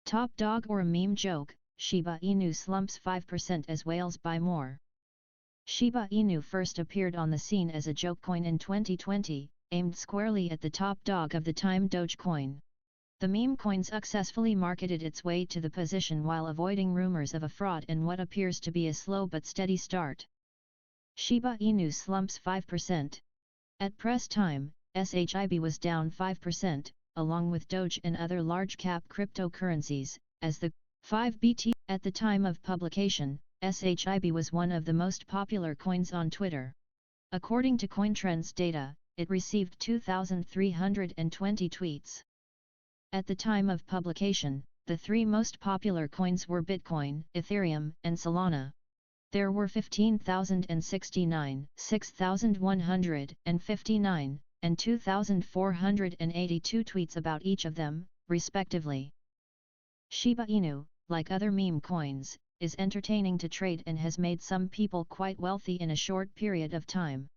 Top dog or a meme joke, Shiba Inu slumps 5% as whales buy more. Shiba Inu first appeared on the scene as a joke coin in 2020, aimed squarely at the top dog of the time Dogecoin. The meme coin successfully marketed its way to the position while avoiding rumors of a fraud and what appears to be a slow but steady start. Shiba Inu slumps 5%. At press time, SHIB was down 5%, along with Doge and other large-cap cryptocurrencies, as the 5BT. At the time of publication, SHIB was one of the most popular coins on Twitter. According to CoinTrends data, it received 2,320 tweets. At the time of publication, the three most popular coins were Bitcoin, Ethereum, and Solana. There were 15,069, 6,159, and 2,482 tweets about each of them, respectively. Shiba Inu, like other meme coins, is entertaining to trade and has made some people quite wealthy in a short period of time.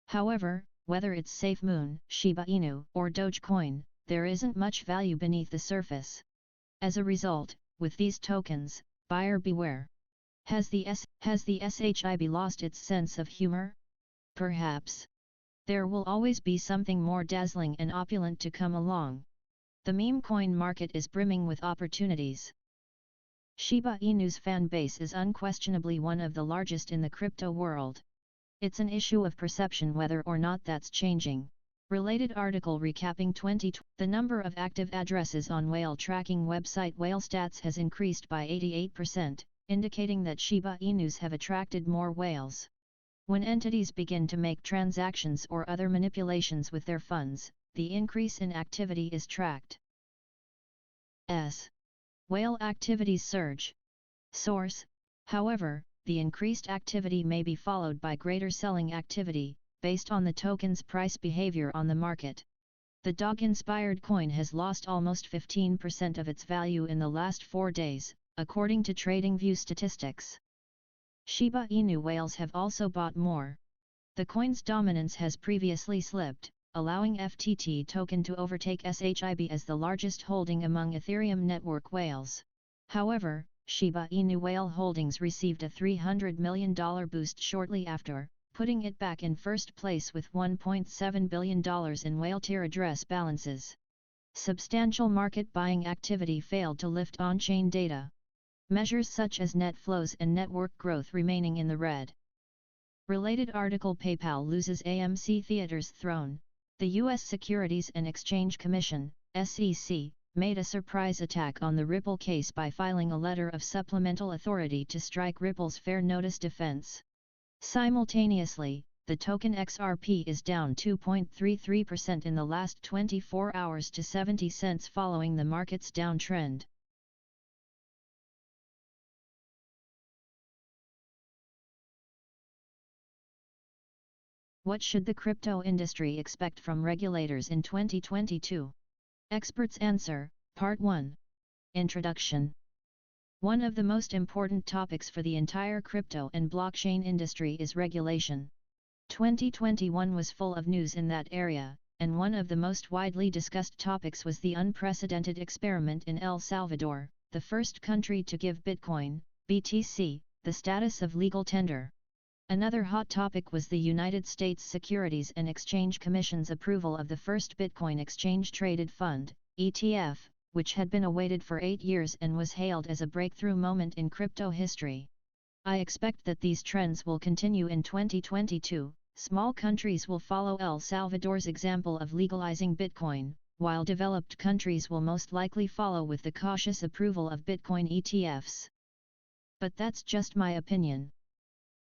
However, whether it's SafeMoon, Shiba Inu, or Dogecoin, there isn't much value beneath the surface. As a result, with these tokens, buyer beware. Has the SHIB lost its sense of humor? Perhaps. There will always be something more dazzling and opulent to come along. The meme coin market is brimming with opportunities. Shiba Inu's fan base is unquestionably one of the largest in the crypto world. It's an issue of perception whether or not that's changing. Related article recapping 2020. The number of active addresses on whale tracking website WhaleStats has increased by 88%, indicating that Shiba Inus have attracted more whales. When entities begin to make transactions or other manipulations with their funds, the increase in activity is tracked. Whale activities surge. Source: however, the increased activity may be followed by greater selling activity, based on the token's price behavior on the market. The dog-inspired coin has lost almost 15% of its value in the last 4 days, according to TradingView statistics. Shiba Inu whales have also bought more. The coin's dominance has previously slipped, allowing FTT token to overtake SHIB as the largest holding among Ethereum network whales. However, Shiba Inu whale holdings received a $300 million boost shortly after, putting it back in first place with $1.7 billion in whale tier address balances. Substantial market buying activity failed to lift on-chain data. Measures such as net flows and network growth remaining in the red. Related article: PayPal loses AMC Theaters throne. The U.S. Securities and Exchange Commission, SEC, made a surprise attack on the Ripple case by filing a letter of supplemental authority to strike Ripple's fair notice defense. Simultaneously, the token XRP is down 2.33% in the last 24 hours to 70 cents following the market's downtrend. What should the crypto industry expect from regulators in 2022? Experts answer, Part 1. Introduction. One of the most important topics for the entire crypto and blockchain industry is regulation. 2021 was full of news in that area, and one of the most widely discussed topics was the unprecedented experiment in El Salvador, the first country to give Bitcoin, BTC, the status of legal tender. Another hot topic was the United States Securities and Exchange Commission's approval of the first Bitcoin exchange-traded fund, ETF, which had been awaited for 8 years and was hailed as a breakthrough moment in crypto history. I expect that these trends will continue in 2022. Small countries will follow El Salvador's example of legalizing Bitcoin, while developed countries will most likely follow with the cautious approval of Bitcoin ETFs. But that's just my opinion.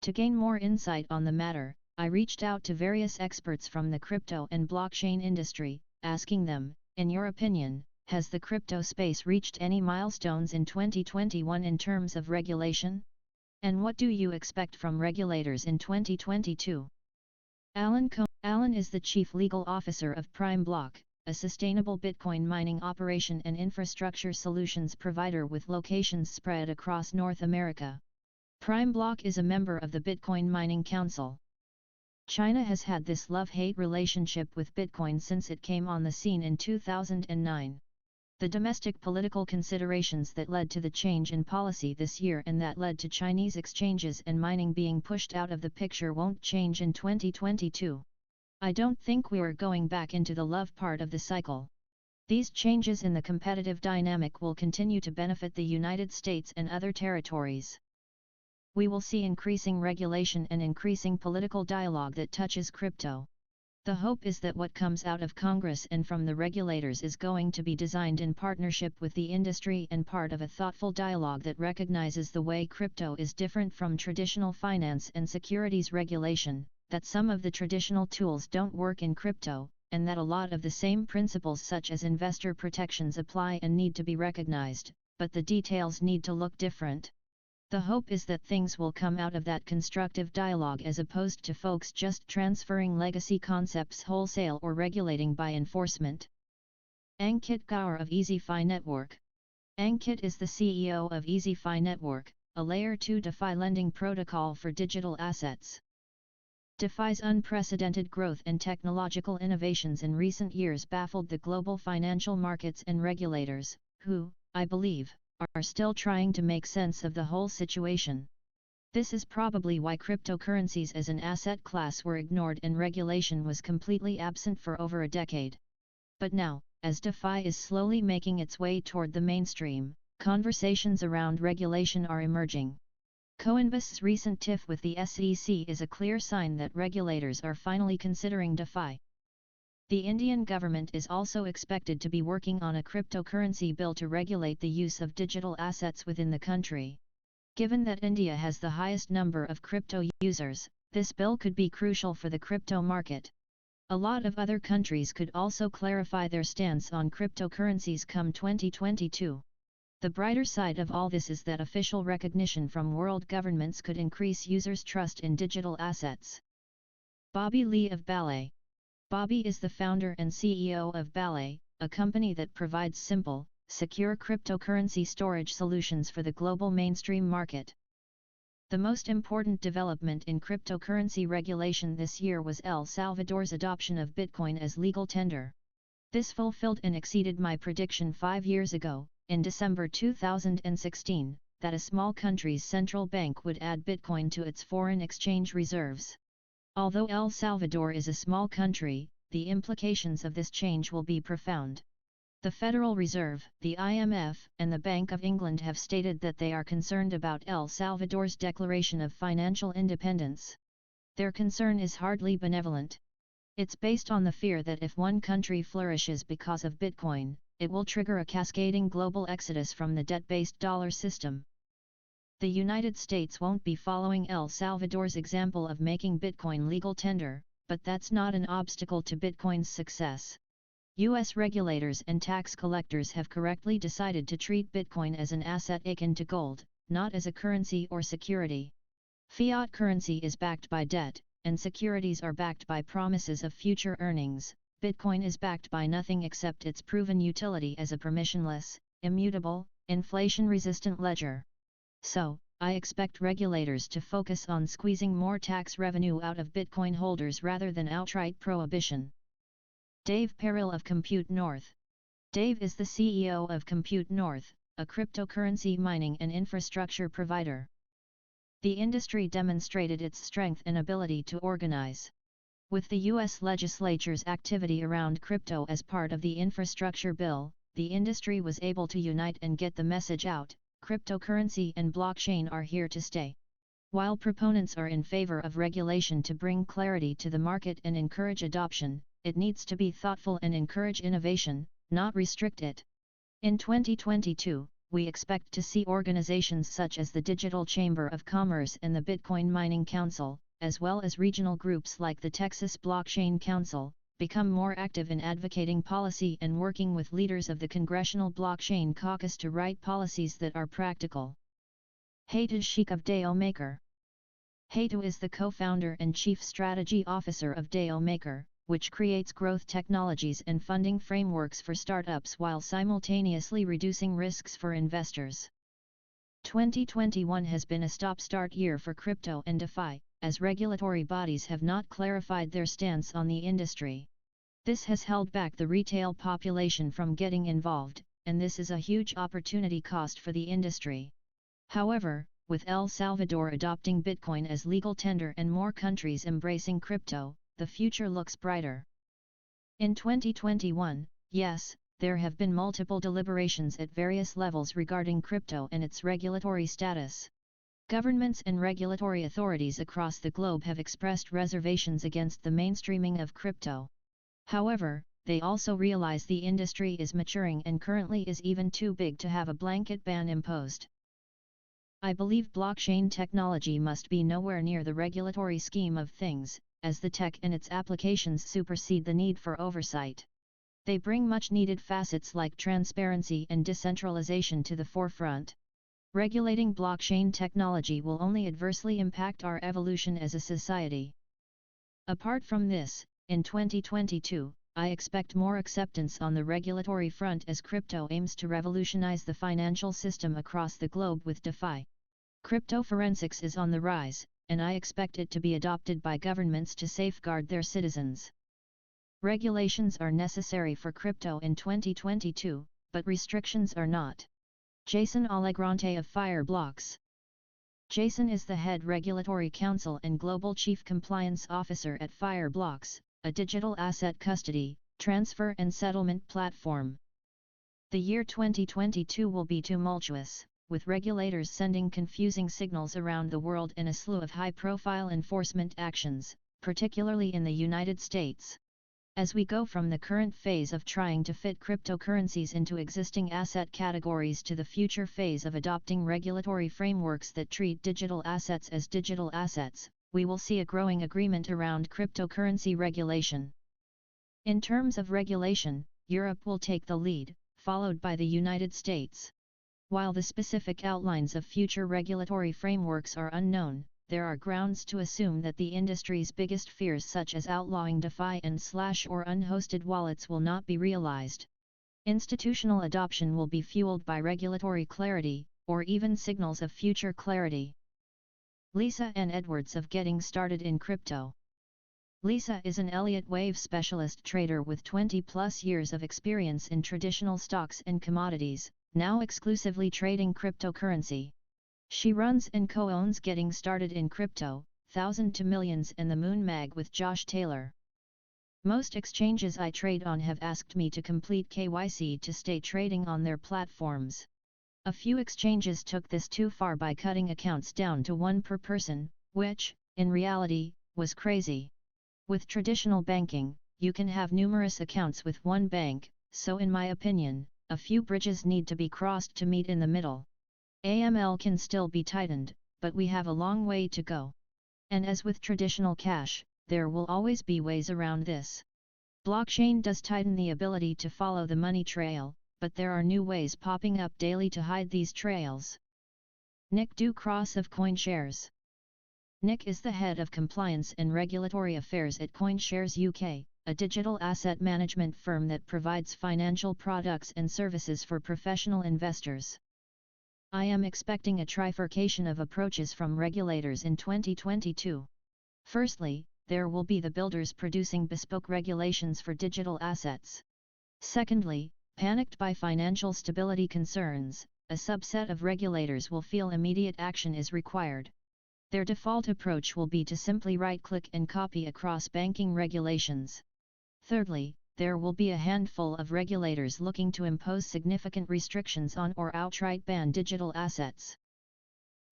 To gain more insight on the matter, I reached out to various experts from the crypto and blockchain industry, asking them, in your opinion, has the crypto space reached any milestones in 2021 in terms of regulation? And what do you expect from regulators in 2022? Alan is the Chief Legal Officer of Prime Block, a sustainable Bitcoin mining operation and infrastructure solutions provider with locations spread across North America. Prime Block is a member of the Bitcoin Mining Council. China has had this love-hate relationship with Bitcoin since it came on the scene in 2009. The domestic political considerations that led to the change in policy this year and that led to Chinese exchanges and mining being pushed out of the picture won't change in 2022. I don't think we are going back into the love part of the cycle. These changes in the competitive dynamic will continue to benefit the United States and other territories. We will see increasing regulation and increasing political dialogue that touches crypto. The hope is that what comes out of Congress and from the regulators is going to be designed in partnership with the industry and part of a thoughtful dialogue that recognizes the way crypto is different from traditional finance and securities regulation, that some of the traditional tools don't work in crypto, and that a lot of the same principles such as investor protections apply and need to be recognized, but the details need to look different. The hope is that things will come out of that constructive dialogue as opposed to folks just transferring legacy concepts wholesale or regulating by enforcement. Ankit Gaur of EasyFi Network. Ankit is the CEO of EasyFi Network, a Layer 2 DeFi lending protocol for digital assets. DeFi's unprecedented growth and technological innovations in recent years baffled the global financial markets and regulators, who, I believe, are still trying to make sense of the whole situation. This is probably why cryptocurrencies as an asset class were ignored and regulation was completely absent for over a decade. But now, as DeFi is slowly making its way toward the mainstream, conversations around regulation are emerging. Coinbast's recent tiff with the SEC is a clear sign that regulators are finally considering DeFi. The Indian government is also expected to be working on a cryptocurrency bill to regulate the use of digital assets within the country. Given that India has the highest number of crypto users, this bill could be crucial for the crypto market. A lot of other countries could also clarify their stance on cryptocurrencies come 2022. The brighter side of all this is that official recognition from world governments could increase users' trust in digital assets. Bobby Lee of Ballet. Bobby is the founder and CEO of Ballet, a company that provides simple, secure cryptocurrency storage solutions for the global mainstream market. The most important development in cryptocurrency regulation this year was El Salvador's adoption of Bitcoin as legal tender. This fulfilled and exceeded my prediction 5 years ago, in December 2016, that a small country's central bank would add Bitcoin to its foreign exchange reserves. Although El Salvador is a small country, the implications of this change will be profound. The Federal Reserve, the IMF, and the Bank of England have stated that they are concerned about El Salvador's declaration of financial independence. Their concern is hardly benevolent. It's based on the fear that if one country flourishes because of Bitcoin, it will trigger a cascading global exodus from the debt-based dollar system. The United States won't be following El Salvador's example of making Bitcoin legal tender, but that's not an obstacle to Bitcoin's success. U.S. regulators and tax collectors have correctly decided to treat Bitcoin as an asset akin to gold, not as a currency or security. Fiat currency is backed by debt, and securities are backed by promises of future earnings. Bitcoin is backed by nothing except its proven utility as a permissionless, immutable, inflation-resistant ledger. So, I expect regulators to focus on squeezing more tax revenue out of Bitcoin holders rather than outright prohibition. Dave Perel of Compute North. Dave is the CEO of Compute North, a cryptocurrency mining and infrastructure provider. The industry demonstrated its strength and ability to organize. With the U.S. legislature's activity around crypto as part of the infrastructure bill, the industry was able to unite and get the message out: cryptocurrency and blockchain are here to stay. While proponents are in favor of regulation to bring clarity to the market and encourage adoption, it needs to be thoughtful and encourage innovation, not restrict it. In 2022, we expect to see organizations such as the Digital Chamber of Commerce and the Bitcoin Mining Council, as well as regional groups like the Texas Blockchain Council, become more active in advocating policy and working with leaders of the Congressional Blockchain Caucus to write policies that are practical. Hatou Sheikh of Dao Maker. Hatou is the co-founder and chief strategy officer of Dao Maker, which creates growth technologies and funding frameworks for startups while simultaneously reducing risks for investors. 2021 has been a stop-start year for crypto and DeFi, as regulatory bodies have not clarified their stance on the industry. This has held back the retail population from getting involved, and this is a huge opportunity cost for the industry. However, with El Salvador adopting Bitcoin as legal tender and more countries embracing crypto, the future looks brighter. In 2021, yes, there have been multiple deliberations at various levels regarding crypto and its regulatory status. Governments and regulatory authorities across the globe have expressed reservations against the mainstreaming of crypto. However, they also realize the industry is maturing and currently is even too big to have a blanket ban imposed. I believe blockchain technology must be nowhere near the regulatory scheme of things, as the tech and its applications supersede the need for oversight. They bring much-needed facets like transparency and decentralization to the forefront. Regulating blockchain technology will only adversely impact our evolution as a society. Apart from this, in 2022, I expect more acceptance on the regulatory front as crypto aims to revolutionize the financial system across the globe with DeFi. Crypto forensics is on the rise, and I expect it to be adopted by governments to safeguard their citizens. Regulations are necessary for crypto in 2022, but restrictions are not. Jason Allegrante of Fireblocks. Jason is the head regulatory counsel and global chief compliance officer at Fireblocks, a digital asset custody, transfer and settlement platform. The year 2022 will be tumultuous, with regulators sending confusing signals around the world and a slew of high-profile enforcement actions, particularly in the United States. As we go from the current phase of trying to fit cryptocurrencies into existing asset categories to the future phase of adopting regulatory frameworks that treat digital assets as digital assets, we will see a growing agreement around cryptocurrency regulation. In terms of regulation, Europe will take the lead, followed by the United States. While the specific outlines of future regulatory frameworks are unknown, there are grounds to assume that the industry's biggest fears such as outlawing DeFi and / or unhosted wallets will not be realized. Institutional adoption will be fueled by regulatory clarity, or even signals of future clarity. Lisa N. Edwards of Getting Started in Crypto. Lisa is an Elliott Wave specialist trader with 20+ years of experience in traditional stocks and commodities, now exclusively trading cryptocurrency. She runs and co-owns Getting Started in Crypto, 1000 to Millions and the Moon Mag with Josh Taylor. Most exchanges I trade on have asked me to complete KYC to stay trading on their platforms. A few exchanges took this too far by cutting accounts down to one per person, which, in reality, was crazy. With traditional banking, you can have numerous accounts with one bank, so in my opinion, a few bridges need to be crossed to meet in the middle. AML can still be tightened, but we have a long way to go. And as with traditional cash, there will always be ways around this. Blockchain does tighten the ability to follow the money trail, but there are new ways popping up daily to hide these trails. Nick Ducross of CoinShares. Nick is the head of compliance and regulatory affairs at CoinShares UK, a digital asset management firm that provides financial products and services for professional investors. I am expecting a trifurcation of approaches from regulators in 2022. Firstly, there will be the builders producing bespoke regulations for digital assets. Secondly, panicked by financial stability concerns, a subset of regulators will feel immediate action is required. Their default approach will be to simply right-click and copy across banking regulations. Thirdly, there will be a handful of regulators looking to impose significant restrictions on or outright ban digital assets.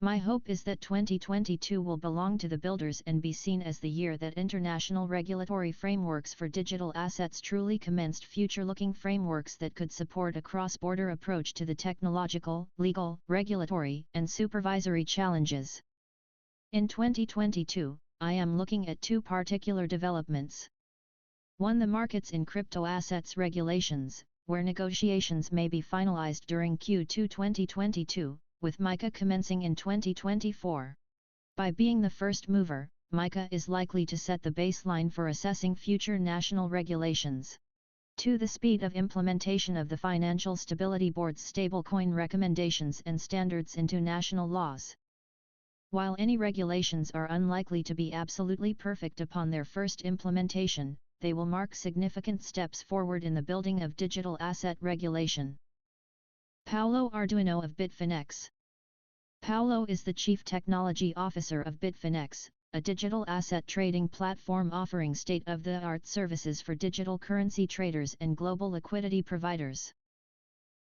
My hope is that 2022 will belong to the builders and be seen as the year that international regulatory frameworks for digital assets truly commenced, future-looking frameworks that could support a cross-border approach to the technological, legal, regulatory, and supervisory challenges. In 2022, I am looking at two particular developments. 1. The markets in crypto assets regulations, where negotiations may be finalized during Q2 2022, with MiCA commencing in 2024. By being the first mover, MiCA is likely to set the baseline for assessing future national regulations. 2. The speed of implementation of the Financial Stability Board's stablecoin recommendations and standards into national laws. While any regulations are unlikely to be absolutely perfect upon their first implementation, they will mark significant steps forward in the building of digital asset regulation. Paulo Arduino of Bitfinex. Paulo is the Chief Technology Officer of Bitfinex, a digital asset trading platform offering state-of-the-art services for digital currency traders and global liquidity providers.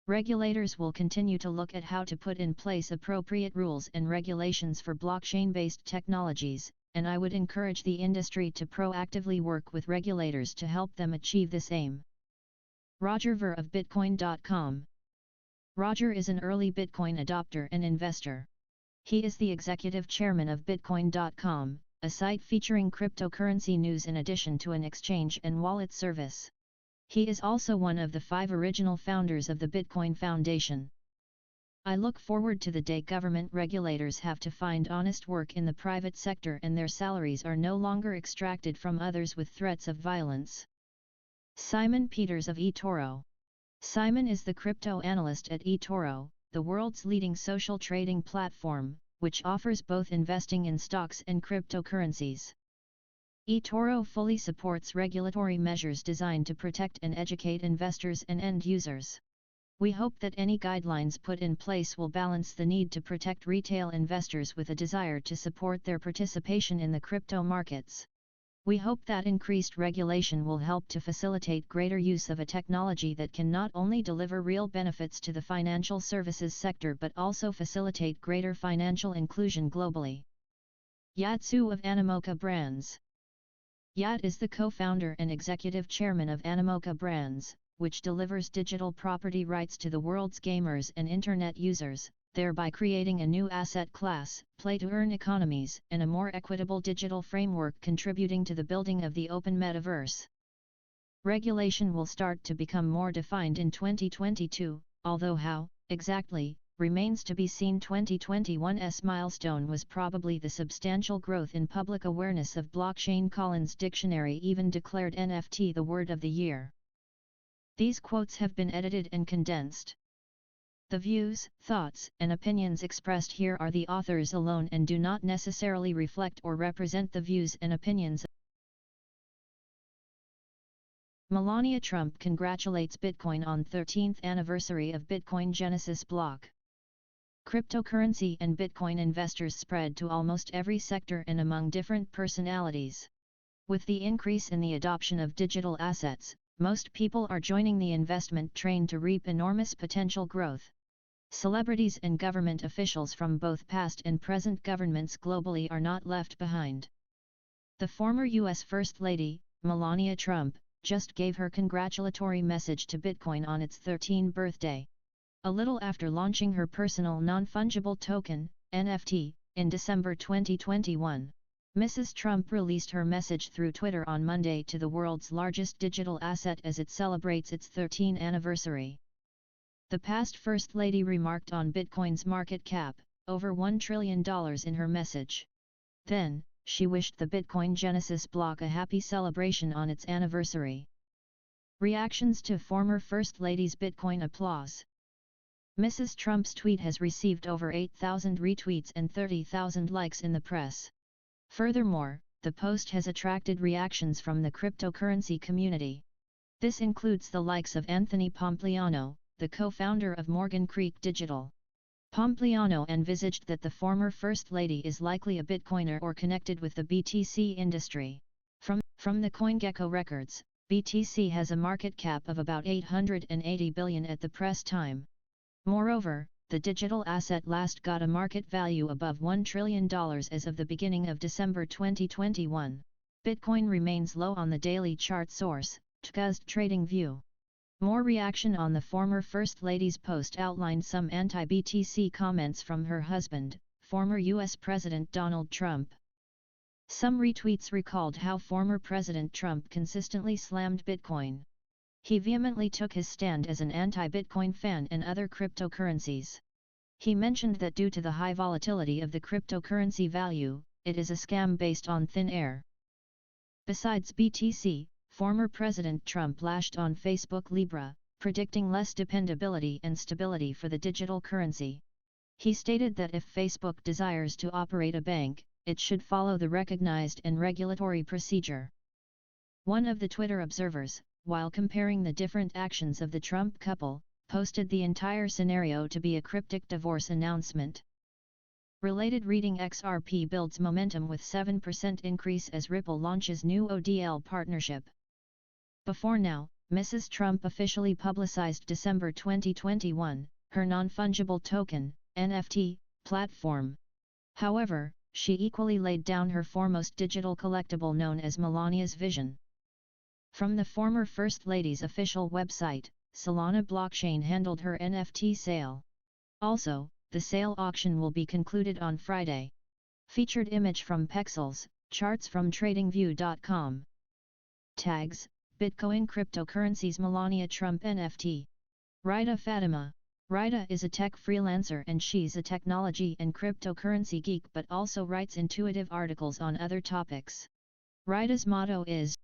Regulators will continue to look at how to put in place appropriate rules and regulations for blockchain-based technologies, and I would encourage the industry to proactively work with regulators to help them achieve this aim. Roger Ver of Bitcoin.com. Roger is an early Bitcoin adopter and investor. He is the executive chairman of Bitcoin.com, a site featuring cryptocurrency news in addition to an exchange and wallet service. He is also one of the 5 original founders of the Bitcoin Foundation. I look forward to the day government regulators have to find honest work in the private sector and their salaries are no longer extracted from others with threats of violence. Simon Peters of Etoro. Simon is the crypto analyst at Etoro, the world's leading social trading platform, which offers both investing in stocks and cryptocurrencies. Etoro fully supports regulatory measures designed to protect and educate investors and end users. We hope that any guidelines put in place will balance the need to protect retail investors with a desire to support their participation in the crypto markets. We hope that increased regulation will help to facilitate greater use of a technology that can not only deliver real benefits to the financial services sector but also facilitate greater financial inclusion globally. Yatsu of Animoca Brands. Yat is the co-founder and executive chairman of Animoca Brands, which delivers digital property rights to the world's gamers and internet users, thereby creating a new asset class, play-to-earn economies, and a more equitable digital framework contributing to the building of the open metaverse. Regulation will start to become more defined in 2022, although how, exactly, remains to be seen. 2021's milestone was probably the substantial growth in public awareness of blockchain. Collins Dictionary even declared NFT the word of the year. These quotes have been edited and condensed. The views, thoughts, and opinions expressed here are the authors alone and do not necessarily reflect or represent the views and opinions. Melania Trump congratulates Bitcoin on 13th anniversary of Bitcoin Genesis block. Cryptocurrency and Bitcoin investors spread to almost every sector and among different personalities. With the increase in the adoption of digital assets, most people are joining the investment train to reap enormous potential growth. Celebrities and government officials from both past and present governments globally are not left behind. The former U.S. First Lady, Melania Trump, just gave her congratulatory message to Bitcoin on its 13th birthday. A little after launching her personal non-fungible token, NFT, in December 2021. Mrs. Trump released her message through Twitter on Monday to the world's largest digital asset as it celebrates its 13th anniversary. The past First Lady remarked on Bitcoin's market cap, over $1 trillion in her message. Then, she wished the Bitcoin Genesis block a happy celebration on its anniversary. Reactions to former First Lady's Bitcoin applause. Mrs. Trump's tweet has received over 8,000 retweets and 30,000 likes in the press. Furthermore, the post has attracted reactions from the cryptocurrency community. This includes the likes of Anthony Pompliano, the co-founder of Morgan Creek Digital. Pompliano envisaged that the former First Lady is likely a Bitcoiner or connected with the BTC industry. From the CoinGecko records, BTC has a market cap of about $880 billion at the press time. Moreover, the digital asset last got a market value above $1 trillion as of the beginning of December 2021. Bitcoin remains low on the daily chart. Source, TGUSD Trading View. More reaction on the former First Lady's post outlined some anti-BTC comments from her husband, former U.S. President Donald Trump. Some retweets recalled how former President Trump consistently slammed Bitcoin. He vehemently took his stand as an anti-Bitcoin fan and other cryptocurrencies. He mentioned that due to the high volatility of the cryptocurrency value, it is a scam based on thin air. Besides BTC, former President Trump lashed on Facebook Libra, predicting less dependability and stability for the digital currency. He stated that if Facebook desires to operate a bank, it should follow the recognized and regulatory procedure. One of the Twitter observers, while comparing the different actions of the Trump couple, posted the entire scenario to be a cryptic divorce announcement. Related reading: XRP builds momentum with 7% increase as Ripple launches new ODL partnership. Before now, Mrs. Trump officially publicized December 2021, her non-fungible token, NFT, platform. However, she equally laid down her foremost digital collectible known as Melania's Vision. From the former First Lady's official website, Solana blockchain handled her NFT sale. Also, the sale auction will be concluded on Friday. Featured image from Pexels, charts from TradingView.com. Tags: Bitcoin cryptocurrencies Melania Trump NFT. Rita Fatima. Rita is a tech freelancer and she's a technology and cryptocurrency geek but also writes intuitive articles on other topics. Rita's motto is,